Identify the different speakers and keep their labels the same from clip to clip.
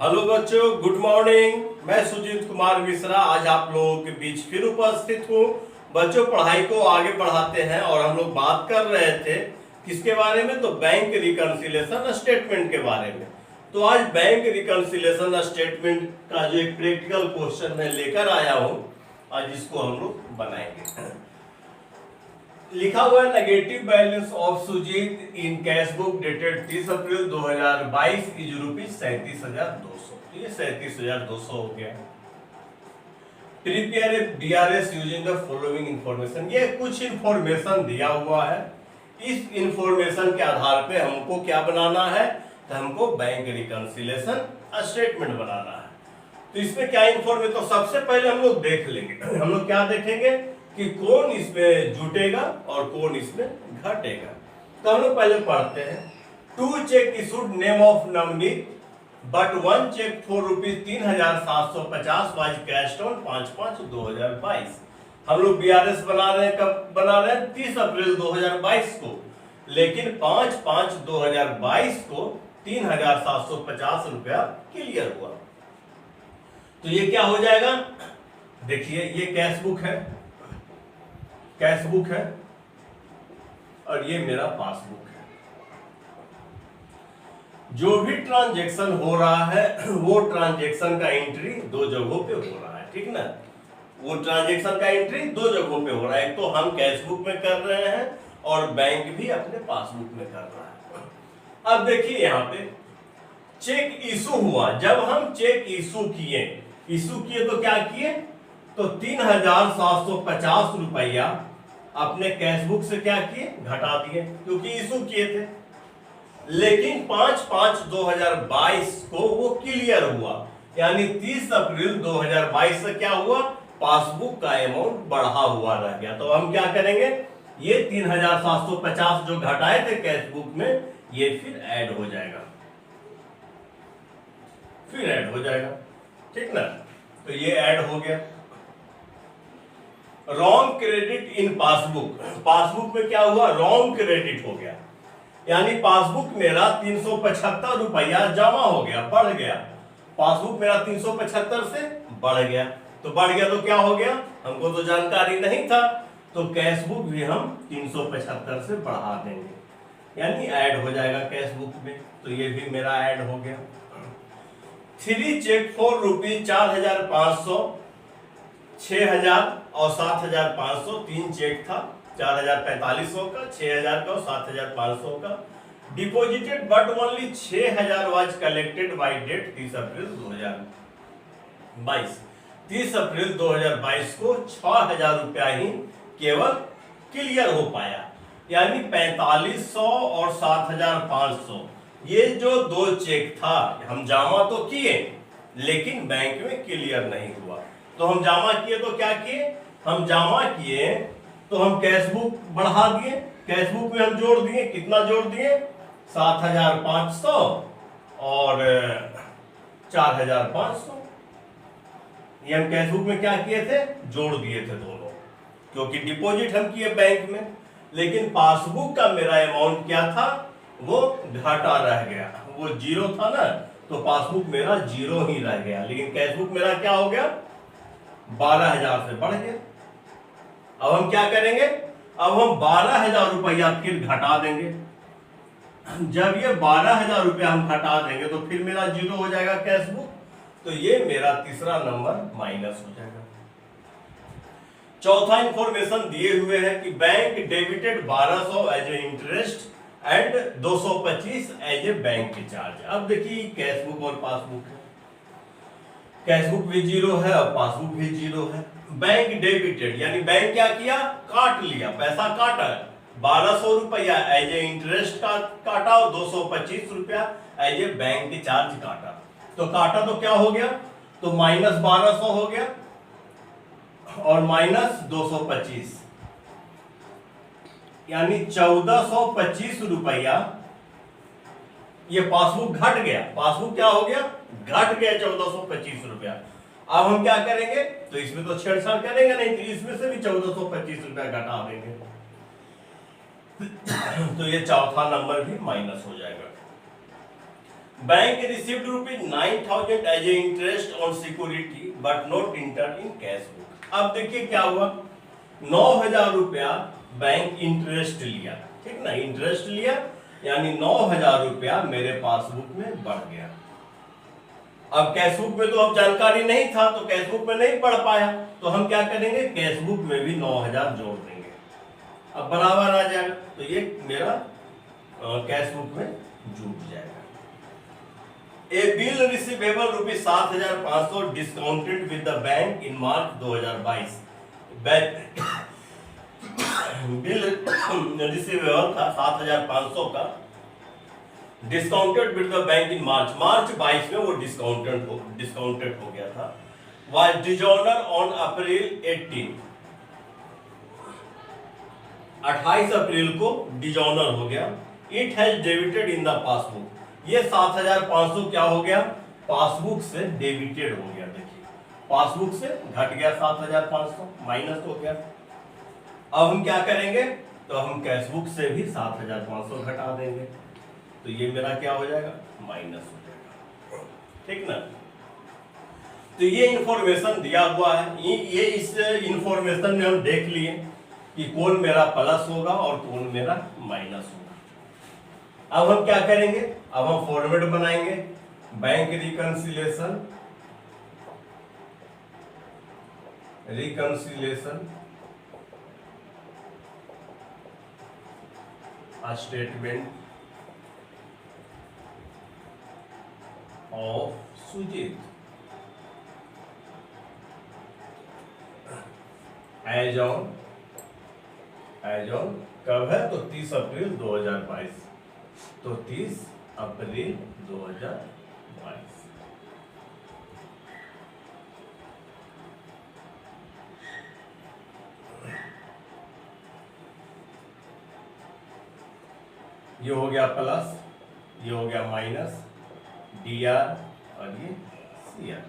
Speaker 1: Hello बच्चों, good morning. मैं सुजीत कुमार मिश्रा आज आप लोगों के बीच फिर उपस्थित हूँ। बच्चों, पढ़ाई को आगे बढ़ाते हैं और हम लोग बात कर रहे थे किसके बारे में, तो बैंक रिकंसिलिएशन स्टेटमेंट के बारे में। तो आज बैंक रिकंसिलिएशन स्टेटमेंट का जो एक प्रैक्टिकल क्वेश्चन मैं लेकर आया हूँ, आज इसको हम लोग बनाएंगे। लिखा हुआ है negative balance of Sujeet in cash book dated 30 April 2022 is rupees 37,200। ये 37,200 हो गया। Prepare a DRS using the following information. ये कुछ इंफॉर्मेशन दिया हुआ है, इस इंफॉर्मेशन के आधार पे हमको क्या बनाना है, तो हमको बैंक रिकंसिलिएशन स्टेटमेंट बनाना है। तो इसमें क्या इंफॉर्मेशन, तो सबसे पहले हम लोग देख लेंगे, हम लोग क्या देखेंगे कि कौन इसमें जुटेगा और कौन इसमें घटेगा। तो हम लोग पहले पढ़ते हैं। 2 cheque issued name of Navneet but 1 cheque for rupees 3,750 was cashed on 5/5/2022। हम लोग बीआरएस बना रहे हैं, कब बना रहे हैं, 30 अप्रैल 2022 को, लेकिन 5/5/2022 को 3,750 रुपया क्लियर हुआ। तो ये क्या हो जाएगा, देखिए ये कैश बुक है, कैश बुक है और ये मेरा पासबुक है। जो भी ट्रांजैक्शन हो रहा है वो ट्रांजैक्शन का एंट्री दो जगहों पे हो रहा है, ठीक ना। वो ट्रांजैक्शन का एंट्री दो जगहों पे हो रहा है, एक तो हम कैश बुक में कर रहे हैं और बैंक भी अपने पासबुक में कर रहा है। अब देखिए यहाँ पे चेक इशू हुआ, जब हम चेक इशू किए तो क्या किए, तो 3,750 रुपया अपने कैश बुक से क्या किए, घटा दिए, क्योंकि इशू किए थे। लेकिन 5/5/2022 को वो क्लियर हुआ, यानी 30 अप्रैल 2022 से क्या हुआ, पासबुक का अमाउंट बढ़ा हुआ रह गया। तो हम क्या करेंगे, ये 3,750 जो घटाए थे कैश बुक में, ये फिर ऐड हो जाएगा, ठीक ना। तो ये ऐड हो गया। Wrong credit in passbook, passbook में क्या हुआ, रॉन्ग क्रेडिट हो गया, यानी पासबुक मेरा 375 रुपया जमा हो गया, बढ़ गया। पासबुक मेरा 375 से बढ़ गया, तो बढ़ गया तो क्या हो गया, हमको तो जानकारी नहीं था, तो कैश बुक भी हम 375 से बढ़ा देंगे, यानी ऐड हो जाएगा कैश बुक में। तो ये भी मेरा ऐड हो गया। 3 चेक फॉर रुपीज 4,500, 6,000 और 7,500, 3 चेक था, 4,4500 का, 6,000 का और 7,500 का। Deposited but only 6,000 was collected by date 30 April 2022। 30 April 2022 को 6,000 रुपया ही केवल क्लियर हो पाया, यानी 4,500 और 7,500, ये जो दो चेक था हम जमा तो किए लेकिन बैंक में क्लियर नहीं हुआ। तो हम जमा किए तो क्या किए, हम जमा किए तो हम कैश बुक बढ़ा दिए, कैश बुक में हम जोड़ दिए, कितना जोड़ दिए, 7,500 और 4,500। ये हम कैश बुक में क्या किए थे, जोड़ दिए थे दोनों, क्योंकि डिपॉजिट हम किए बैंक में। लेकिन पासबुक का मेरा अमाउंट क्या था, वो घाटा रह गया, वो जीरो था ना, तो पासबुक मेरा जीरो ही रह गया। लेकिन कैश बुक मेरा क्या हो गया, 12,000 से बढ़ गया। अब हम क्या करेंगे, अब हम 12,000 रुपया फिर घटा देंगे। जब ये 12,000 रुपया हम घटा देंगे तो फिर मेरा जीरो हो जाएगा कैश बुक, तो ये मेरा तीसरा नंबर माइनस हो जाएगा। चौथा इंफॉर्मेशन दिए हुए है कि bank debited 1,200 as a interest and 225 as a bank के चार्ज। अब देखिए कैश बुक और पासबुक है, कैश बुक भी जीरो है और पासबुक भी जीरो है। बैंक डेबिटेड यानी बैंक क्या किया, काट लिया, पैसा काटा, 1,200 रुपया एज ए इंटरेस्ट काटा और 225 रुपया एज ए बैंक के चार्ज काटा। तो काटा तो क्या हो गया, तो -1,200 हो गया और -225, यानी 1,425 रुपया। ये पासबुक घट गया, पासबुक क्या हो गया, घट गया 1,425 रुपया। अब हम क्या करेंगे, तो इसमें तो छेड़छाड़ करेंगे नहीं, तो इसमें से भी 1,425 रुपया घटा देंगे। तो ये चौथा नंबर भी माइनस हो जाएगा। Bank received ₹9,000 as a interest on security but not enter in cash book. अब देखिए क्या हुआ, 9,000 रुपया बैंक इंटरेस्ट लिया, ठीक ना, इंटरेस्ट लिया यानी 9,000 रुपया मेरे पासबुक में बढ़ गया। अब कैशबुक में तो अब जानकारी नहीं था तो कैशबुक में नहीं पढ़ पाया, तो हम क्या करेंगे, कैशबुक में भी 9,000 जोड़ देंगे, अब बराबर आ जाएगा, तो ये मेरा कैशबुक में जुड़ जाएगा। A bill receivable ₹7,500 discounted with the bank in March 2022। Bill receivable था 7,500 का, discounted with the bank in March 22 में वो डिस्काउंटेड हो गया था। वाज डिजॉर्नर ऑन अप्रैल 28 अप्रैल को डिजॉर्नर हो गया। It has debited in the passbook. ये 7,500 क्या हो गया, पासबुक से डेबिटेड हो गया। देखिए पासबुक से घट गया 7,500, माइनस हो गया। अब हम क्या करेंगे, तो हम कैशबुक से भी 7,500 घटा देंगे, तो ये मेरा क्या हो जाएगा, माइनस हो जाएगा, ठीक ना। तो ये इंफॉर्मेशन दिया हुआ है, ये इस इंफॉर्मेशन में हम देख लिए कि कौन मेरा प्लस होगा और कौन मेरा माइनस होगा। अब हम क्या करेंगे, अब हम फॉर्मेट बनाएंगे, bank reconciliation statement of Sujit as on कब है, तो 30 अप्रैल 2022, तो 30 अप्रैल 2022। ये हो गया प्लस, ये हो गया माइनस, DR और ये CR,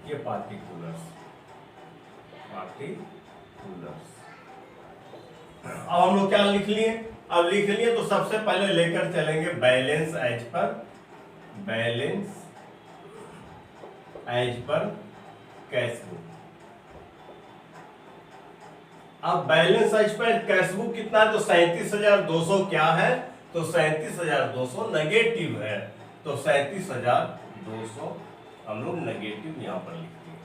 Speaker 1: ये पार्टिकुलर्स। अब हम लोग क्या लिख लिए, अब लिख लिए तो सबसे पहले लेकर चलेंगे बैलेंस एज पर कैशबुक। अब बैलेंस एज पर कैशबुक कितना है, तो 37,200 क्या है, तो 37,200 नेगेटिव है, तो 37,200 हम लोग नेगेटिव यहां पर लिखते हैं।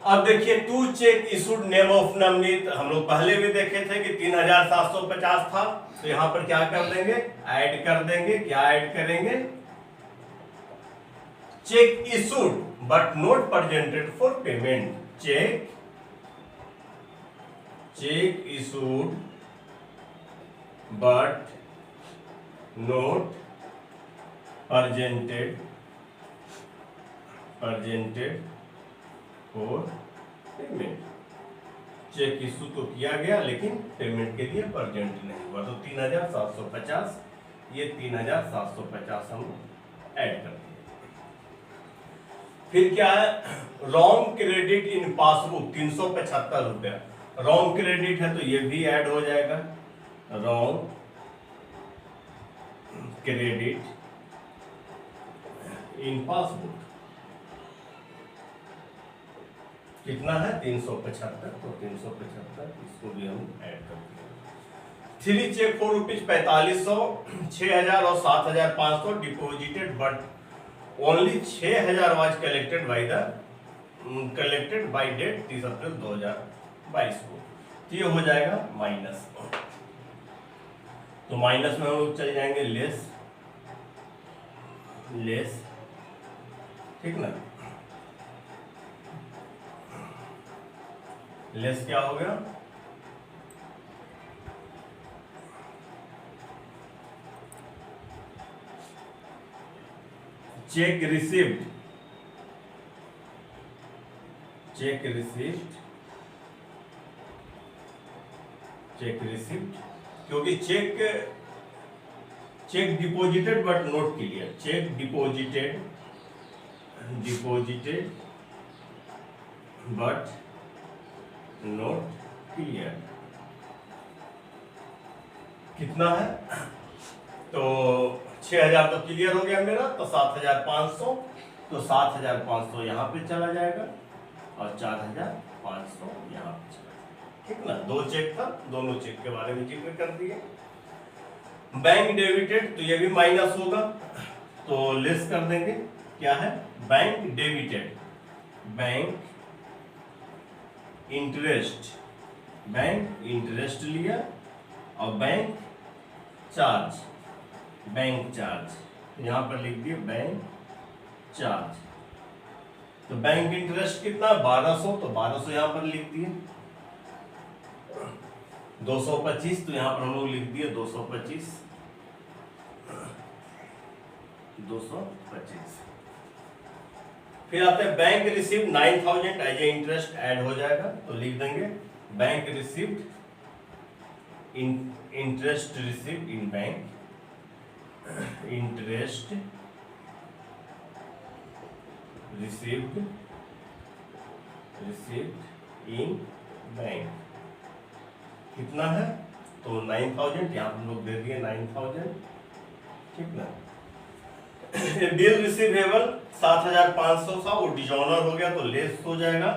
Speaker 1: अब देखिए two cheque issued name of Navneet, हम लोग पहले भी देखे थे कि 3,750 था, तो यहां पर क्या कर देंगे, ऐड कर देंगे। क्या ऐड करेंगे, cheque issued but not presented for payment, cheque issued but not presented for payment. Cheque issue तो किया गया लेकिन पेमेंट के लिए प्रेजेंट नहीं हुआ, तो 3,750, ये 3,750 हम ऐड कर दिए। फिर क्या है, रॉन्ग क्रेडिट इन पासबुक 375 रुपया, रॉन्ग क्रेडिट है तो ये भी ऐड हो जाएगा। रॉन्ग क्रेडिट इन पासबुक कितना है, 375, तो 375 इसको भी हम ऐड करते हैं। 3 चेक फॉर ₹4500, 6,000 और 7,500 deposited but only 6,000 was collected by date 30 April 2022 को, तो ये हो जाएगा माइनस। तो माइनस में हम लोग चले जाएंगे लेस, ठीक ना। लेस क्या हो गया, चेक रिसीव्ड क्योंकि check deposited but not clear, check deposited but not clear कितना है, तो 6000 तो क्लियर हो गया मेरा, तो 7500, तो 7500 यहाँ पे चला जाएगा और 4500 यहाँ पे चला जाएगा, ठीक ना। दो चेक था, दोनों चेक के बारे में जिक्र कर दिए। बैंक डेबिटेड, तो ये भी माइनस होगा, तो लेस कर देंगे। क्या है? Bank debited, bank interest, bank interest लिया, और बैंक चार्ज, बैंक चार्ज यहां पर लिख दिए बैंक चार्ज। तो बैंक इंटरेस्ट कितना? 1200, तो 1200 यहां पर लिख दिए। 225, तो यहां पर हम लोग लिख दिए 225, 225। फिर आते हैं bank received 9000 as a interest add हो जाएगा, तो लिख देंगे bank received interest received in bank, interest received in bank कितना है? तो 9000, यहाँ हम लोग दे दिए 9000, ठीक ना। बिल रिसीवेबल 7500 था, वो डिजॉनर हो गया तो लेस हो जाएगा।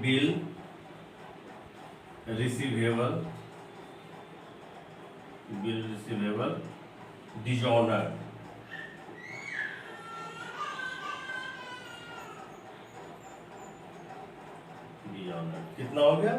Speaker 1: बिल रिसीवेबल डिजॉनर, कितना हो गया?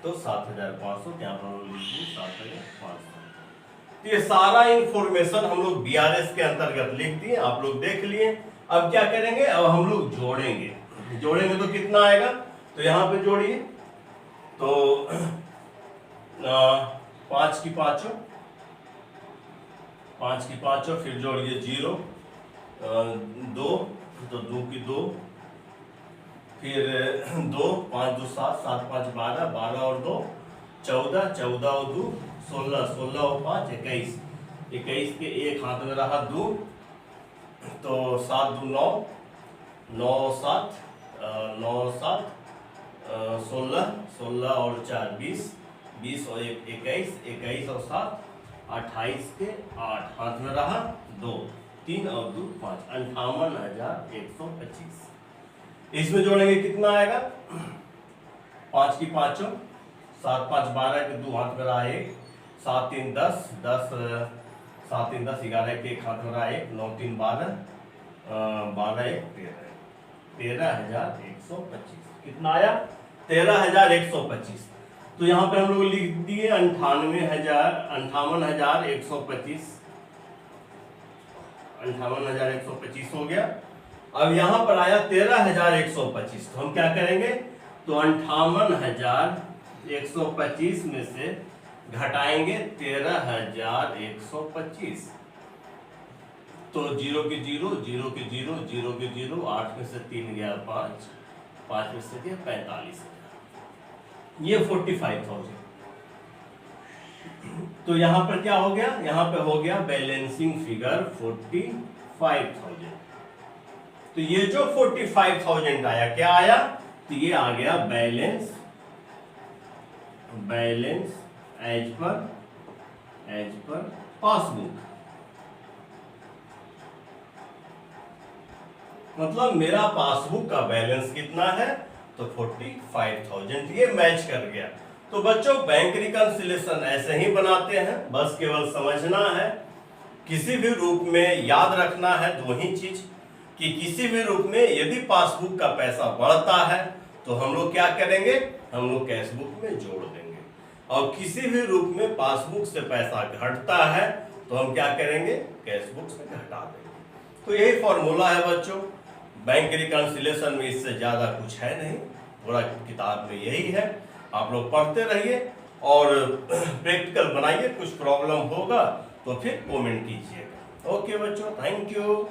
Speaker 1: तो 7500, क्या हम लोग लिख दिए 7500। ये सारा इंफॉर्मेशन हम लोग बीआरएस के अंतर्गत लिख दिए, आप लोग देख लिए। अब क्या करेंगे? अब हम लोग जोड़ेंगे तो कितना आएगा? तो यहाँ पे जोड़िए, तो 5 की पांचों, फिर जोड़िए 0, 2, तो 2 की 2, फिर 2, 5 2 7, 7 5 12, 12 और 2 14, 14 और 2 16, 16 और 5 21, 21 के एक हाथ में रहा 2, तो 7 2 9, 9 7, 9 7, 16, 16 और 4 20, 20 और 1 21, 21 और 7 28 के 8 हाथ में रहा 2, 3 और 2 5, 58,125। इसमें जोड़ेंगे कितना आएगा? 5 की पांचों, 7 5 12 के 2 हाथ में रहा 1, 7 3 10, 10 7 3 10, 11 के एक हाथ में रहा 1, 9 3 12, 12 1 13, 13,125। कितना आया? 13,125। तो यहाँ पे हम लोग लिख दिए 58,125, 58,125 हो गया। अब यहां पर आया 13,125, तो हम क्या करेंगे? तो 58,125 में से घटाएंगे 13,125, तो 0 के 0, 0 के 0, 0 के 0, 8 में से 3 गया 5, 5 में से गया 45, ये 45,000। तो यहां पर क्या हो गया? यहां पे हो गया बैलेंसिंग फिगर 45,000। तो ये जो 45,000 आया, क्या आया? तो ये आ गया बैलेंस एज पर पासबुक। मतलब मेरा पासबुक का बैलेंस कितना है? तो 45,000, ये मैच कर गया। तो बच्चों बैंक रिकंसिलिएशन ऐसे ही बनाते हैं, बस केवल समझना है। किसी भी रूप में याद रखना है दो ही चीज, कि किसी भी रूप में यदि पासबुक का पैसा बढ़ता है तो हम लोग क्या करेंगे? हम लोग कैशबुक में जोड़ देंगे, और किसी भी रूप में पासबुक से पैसा घटता है तो हम क्या करेंगे? कैशबुक से घटा देंगे। तो यही फॉर्मूला है बच्चों बैंक रिकंसिलिएशन में, इससे ज्यादा कुछ है नहीं, पूरा किताब में यही है। आप लोग पढ़ते रहिए और प्रैक्टिकल बनाइए, कुछ प्रॉब्लम होगा तो फिर कमेंट कीजिएगा। ओके बच्चों, थैंक यू।